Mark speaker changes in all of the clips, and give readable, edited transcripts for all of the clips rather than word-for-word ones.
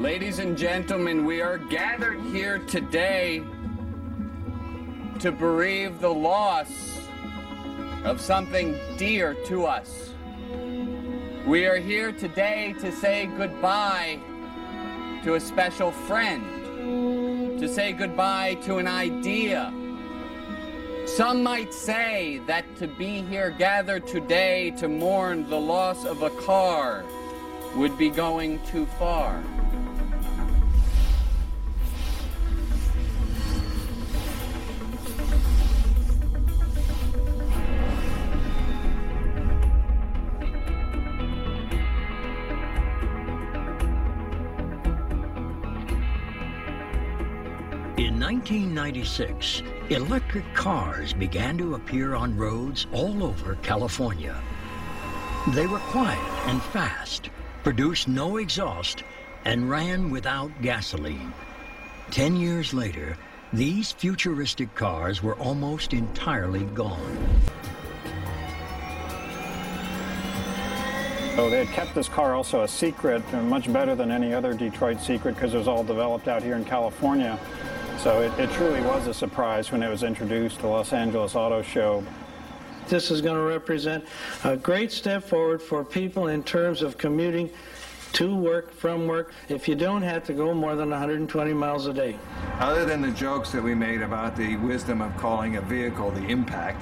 Speaker 1: Ladies and gentlemen, we are gathered here today to bereave the loss of something dear to us. We are here today to say goodbye to a special friend, to say goodbye to an idea. Some might say that to be here gathered today to mourn the loss of a car would be going too far.
Speaker 2: In 1996, electric cars began to appear on roads all over California. They were quiet and fast, produced no exhaust, and ran without gasoline. 10 years later, these futuristic cars were almost entirely gone.
Speaker 3: So they had kept this car also a secret, much better than any other Detroit secret, because it was all developed out here in California. So it truly was a surprise when it was introduced to the Los Angeles Auto Show.
Speaker 4: This is going to represent a great step forward for people in terms of commuting to work, from work, if you don't have to go more than 120 miles a day.
Speaker 5: Other than the jokes that we made about the wisdom of calling a vehicle the Impact,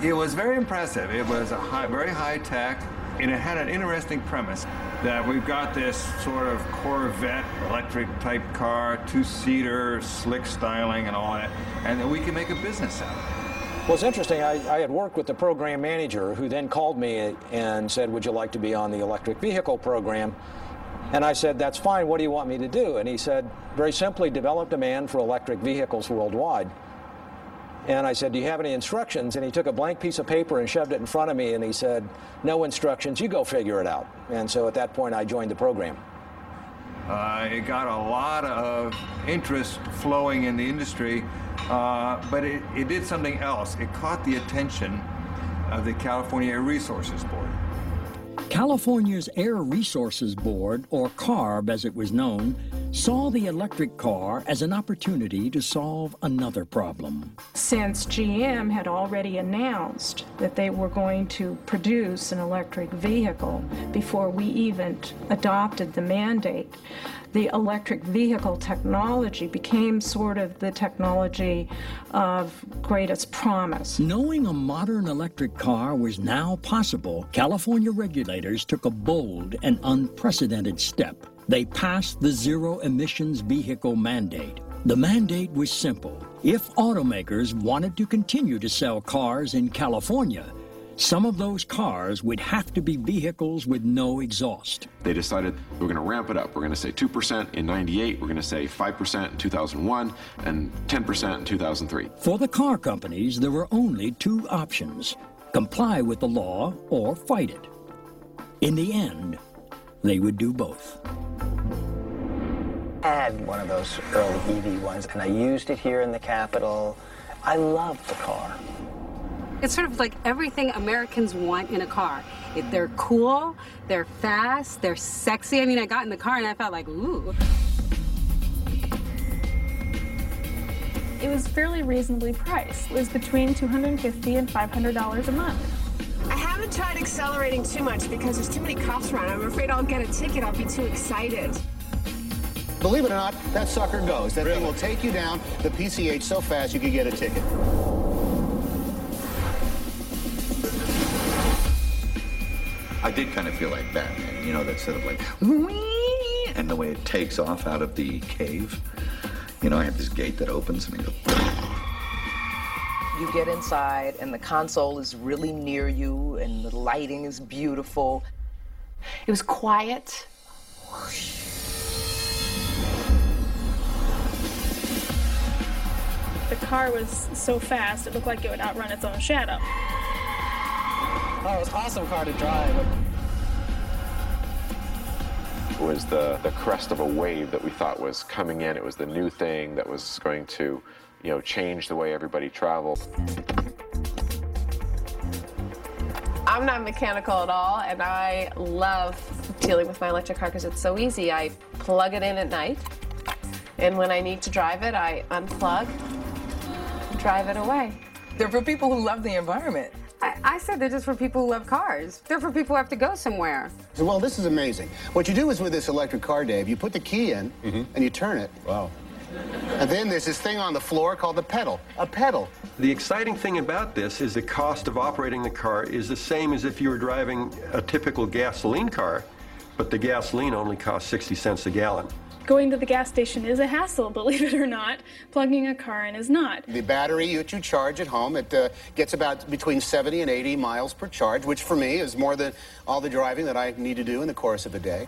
Speaker 5: it was very impressive. It was very high tech, and it had an interesting premise that we've got this sort of Corvette electric type car, two-seater, slick styling and all that, and that we can make a business out of it.
Speaker 6: Well, it's interesting. I had worked with the program manager who then called me and said, would you like to be on the electric vehicle program? And I said, that's fine. What do you want me to do? And he said, very simply, develop demand for electric vehicles worldwide. And I said, do you have any instructions? And he took a blank piece of paper and shoved it in front of me, and he said, no instructions, you go figure it out. And so at that point, I joined the program.
Speaker 5: It got a lot of interest flowing in the industry, but it did something else. It caught the attention of the California Air Resources Board.
Speaker 2: California's Air Resources Board, or CARB as it was known, saw the electric car as an opportunity to solve another problem.
Speaker 7: Since GM had already announced that they were going to produce an electric vehicle before we even adopted the mandate, the electric vehicle technology became sort of the technology of greatest promise.
Speaker 2: Knowing a modern electric car was now possible, California regulators took a bold and unprecedented step. They passed the Zero Emissions Vehicle Mandate. The mandate was simple. If automakers wanted to continue to sell cars in California, some of those cars would have to be vehicles with no exhaust.
Speaker 8: They decided we're going to ramp it up. We're going to say 2% in 98, we're going to say 5% in 2001, and 10% in 2003.
Speaker 2: For the car companies, there were only two options: comply with the law or fight it. In the end, they would do both.
Speaker 9: I had one of those early EV ones, and I used it here in the Capitol. I loved the car.
Speaker 10: It's sort of like everything Americans want in a car. They're cool, they're fast, they're sexy. I mean, I got in the car and I felt like, ooh.
Speaker 11: It was fairly reasonably priced. It was between $250 and $500 a month.
Speaker 12: I haven't tried accelerating too much because there's too many cops around. I'm afraid I'll get a ticket. I'll be too excited.
Speaker 13: Believe it or not, that sucker goes. That thing will take you down the PCH so fast you could get a ticket.
Speaker 14: I did kind of feel like Batman, you know, that sort of like, whee, and the way it takes off out of the cave. You know, I have this gate that opens and I go.
Speaker 15: You get inside and the console is really near you and the lighting is beautiful.
Speaker 12: It was quiet.
Speaker 11: The car was so fast, it looked like it would outrun its own shadow.
Speaker 6: Oh, it was an awesome car to drive.
Speaker 8: It was the crest of a wave that we thought was coming in. It was the new thing that was going to, you know, change the way everybody traveled.
Speaker 12: I'm not mechanical at all, and I love dealing with my electric car because it's so easy. I plug it in at night, and when I need to drive it, I unplug, drive it away.
Speaker 15: They're for people who love the environment.
Speaker 10: I said they're just for people who love cars. They're for people who have to go somewhere.
Speaker 13: Well, this is amazing. What you do is with this electric car, Dave, you put the key in and you turn it.
Speaker 16: Wow.
Speaker 13: And then there's this thing on the floor called the pedal, a pedal.
Speaker 16: The exciting thing about this is the cost of operating the car is the same as if you were driving a typical gasoline car, but the gasoline only costs 60 cents a gallon.
Speaker 11: Going to the gas station is a hassle, believe it or not. Plugging a car in is not.
Speaker 13: The battery that you charge at home, it gets about between 70 and 80 miles per charge, which for me is more than all the driving that I need to do in the course of a day.